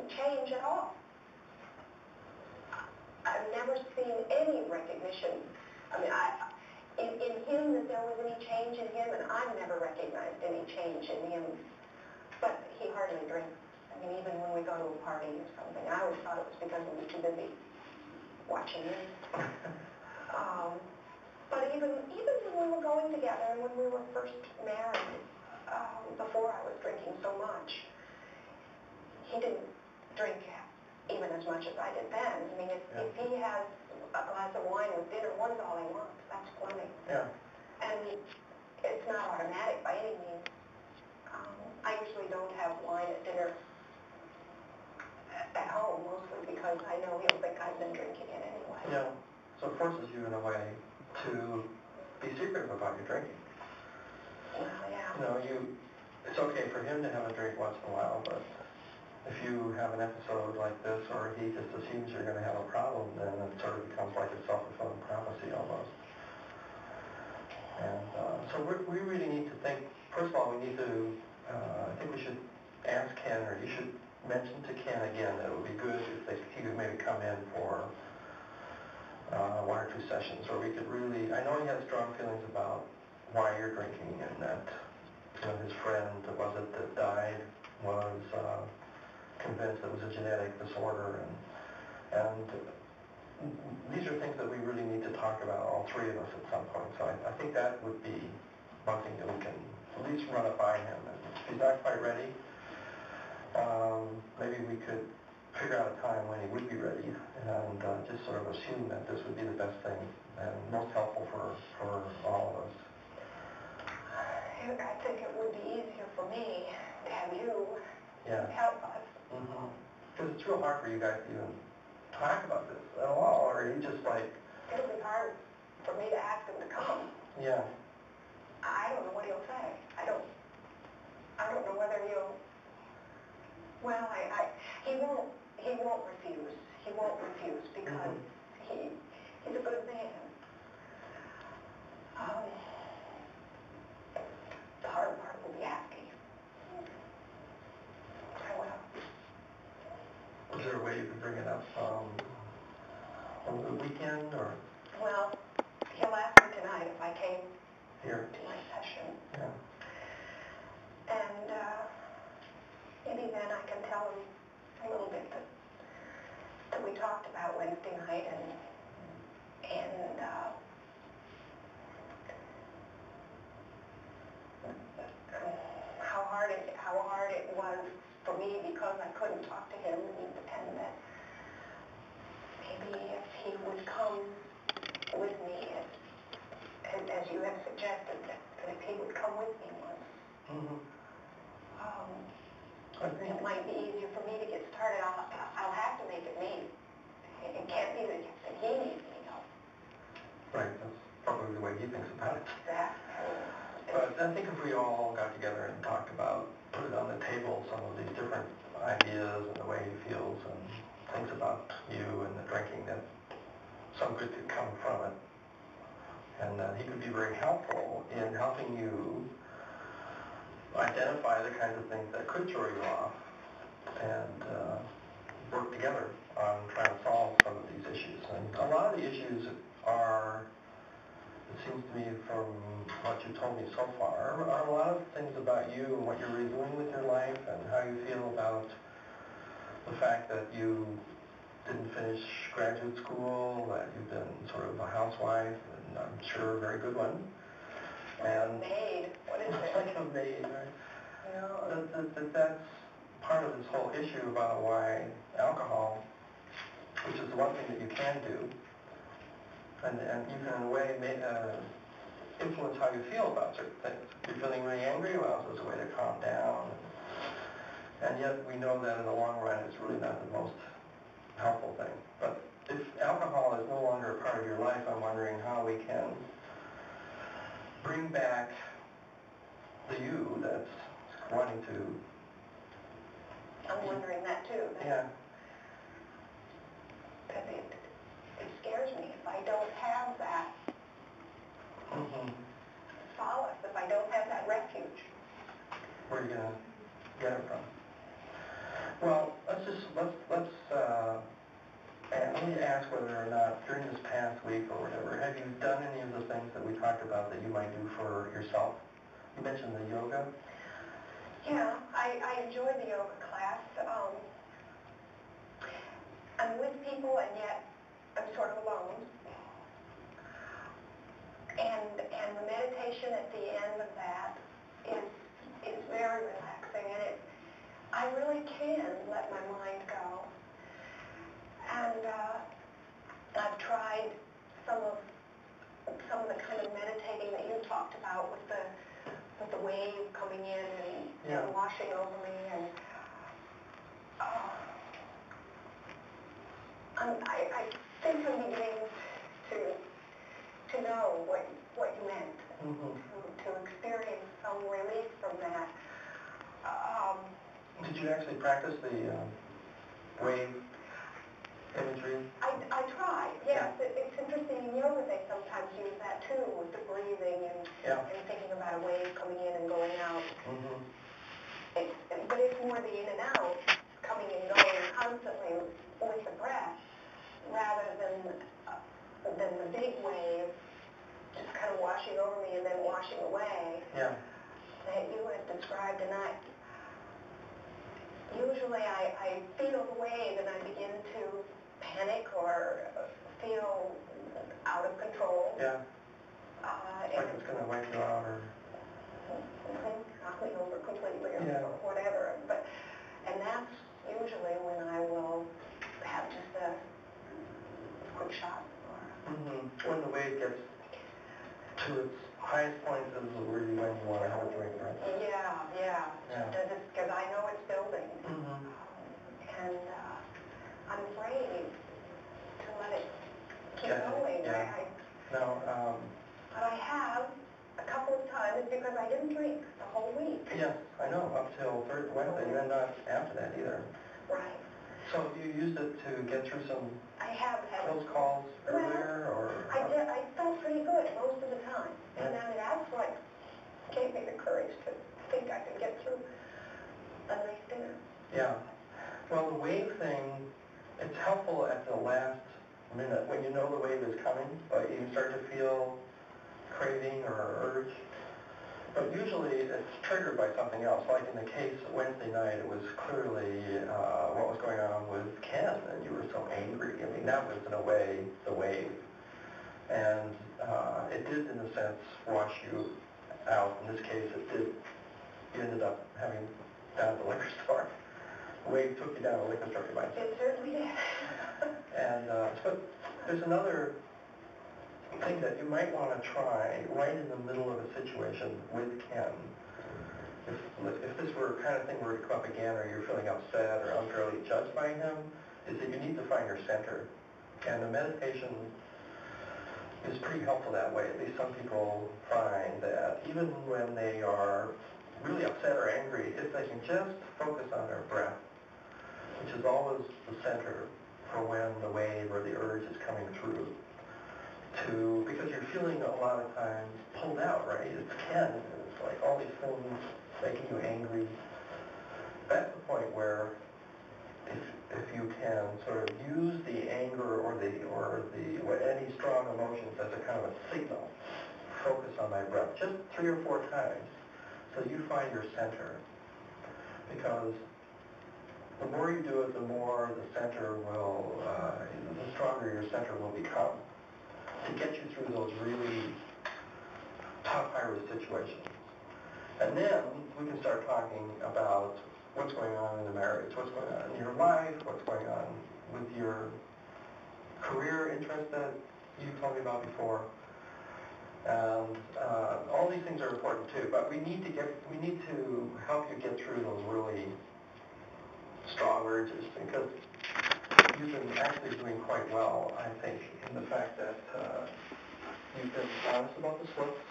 didn't change at all. I've never seen any recognition. I mean, in him that there was any change in him, and I've never recognized any change in him. But he hardly drinks. I mean, even when we go to a party or something, I always thought it was because he was too busy watching me. But even when we were going together and when we were first married, before I was drinking so much, he didn't drink even as much as I did then. I mean, if he has a glass of wine with dinner, one's all he wants. That's plenty. Yeah. And it's not automatic by any means. I usually don't have wine at dinner at home, mostly because I know he'll think I've been drinking it anyway. Yeah. So it forces you in a way to be secretive about your drinking. Well, yeah. You know, it's okay for him to have a drink once in a while, but if you have an episode like this, or he just assumes you're going to have a problem, then it sort of becomes like a self-fulfilling prophecy almost. And so we really need to think, first of all, we need to, I think we should ask Ken, or you should mention to Ken again that it would be good if he could maybe come in for 1 or 2 sessions, where we could really, I know he has strong feelings about why you're drinking, and that his friend, that died, was convinced it was a genetic disorder, and these are things that we really need to talk about, all three of us, at some point. So I think that would be one thing that we can at least run it by him. And if he's not quite ready, maybe we could figure out a time when he would be ready, and just sort of assume that this would be the best thing and most helpful for all of us. I think it would be easier for me to have you help us. Because it's real hard for you guys to even talk about this at all, or you just like... It'll be hard for me to ask him to come. Yeah. I don't know what he'll say. I don't know whether he'll... Well, he won't refuse. He won't refuse because he's a good man. The hard part will be asking him. I will. Is there a way you could bring it up over the weekend, or? Well, he'll ask me tonight if I came here to my session. Yeah. And maybe then I can tell him a little bit that we talked about Wednesday night, and how hard it was for me because I couldn't talk to him, and that maybe if he would come with me, as you have suggested, that if he would come with me once, it might be easier for me to get started. I'll have to make it me. It can't be that he needs me help. Right, that's probably the way he thinks about it. Exactly. But I think if we all got together and talked about, put it on the table, some of these different ideas and the way he feels and thinks about you and the drinking, that some good could come from it. And that he could be very helpful in helping you identify the kinds of things that could throw you off and work together on trying to solve some of these issues. And a lot of the issues are, it seems to me from what you told me so far, are a lot of things about you and what you're really doing with your life and how you feel about the fact that you didn't finish graduate school, that you've been sort of a housewife, and I'm sure a very good one. And maid. What is it? Like a maid, right? That's part of this whole issue about why alcohol, which is the one thing that you can do, and you can in a way influence how you feel about certain things. If you're feeling really angry, well, it's a way to calm down. And yet we know that in the long run it's really not the most helpful thing. But if alcohol is no longer a part of your life, I'm wondering how we can bring back the you that's wanting to... I'm wondering that too. Yeah. Because it scares me if I don't have that solace, if I don't have that refuge. Where are you going to get it from? Well, let me ask whether or not during this past week or whatever, have you done any of the things that we talked about that you might do for yourself? You mentioned the yoga. Yeah, I enjoy the yoga class. I'm with people and yet I'm sort of alone. And the meditation at the end of that is very relaxing, and I really can let my mind go. And I've tried some of the kind of meditating that you talked about with the wave coming in and washing over me, and I think I'm beginning to know what you meant, to experience some relief from that. Did you actually practice the wave imagery? I tried, yes. It's interesting in yoga they sometimes use that too, with the breathing and thinking about a wave coming in and going out. But it's more the in and out, coming and going constantly with the breath, rather than the big wave just kind of washing over me and then washing away that you had described. And usually I feel the wave and I begin to panic or feel out of control. Yeah. Like it's going to wipe you out or knock me over completely or whatever. And that's usually when I will have just a quick shot. When the wave gets to its highest point is really when you want to have a drink, right? Yeah. Because I know it's building. And I'm afraid to let it keep going. But I have a couple of times because I didn't drink the whole week. Yes, I know, up till Wednesday, and then not after that either. Right. So you used it to get through some close calls earlier, or? I felt pretty good most of the time. And that's what gave me the courage to think I could get through a nice dinner. Yeah. Well, the wave thing, it's helpful at the last minute when you know the wave is coming, but you start to feel craving or urge. But usually it's triggered by something else. Like in the case of Wednesday night, it was clearly what was going on with Ken, and you were so angry. I mean, that was in a way the wave. And it did, in a sense, wash you out. In this case, it did. You ended up having down at the liquor store. The wave took you down to the liquor store, you might say. It certainly did. And but there's another thing that you might want to try right in the middle of a situation with Ken. If this were kind of thing were to come up again, or you're feeling upset or unfairly judged by him, is that you need to find your center. And the meditation is pretty helpful that way. At least some people find that even when they are really upset or angry, if they can just focus on their breath, which is always the center for when the wave or the urge is coming through, because you're feeling a lot of times pulled out, right? It's Ken, it's like all these things making you angry. That's the point where if you can sort of use the anger or any strong emotions as a kind of a signal, focus on my breath, just 3 or 4 times, so you find your center. Because the more you do it, the more the center will, the stronger your center will become to get you through those really tough, high-risk situations. And then we can start talking about what's going on in the marriage, what's going on in your life, what's going on with your career interest that you told me about before. And all these things are important too, but we need to help you get through those really strong urges, because you've been actually doing quite well, I think, in the fact that you've been honest about the slips,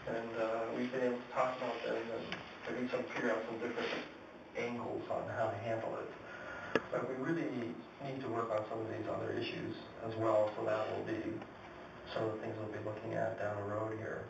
and we've been able to talk about them and maybe figure out some different angles on how to handle it. But we really need to work on some of these other issues as well, so that will be some of the things we'll be looking at down the road here.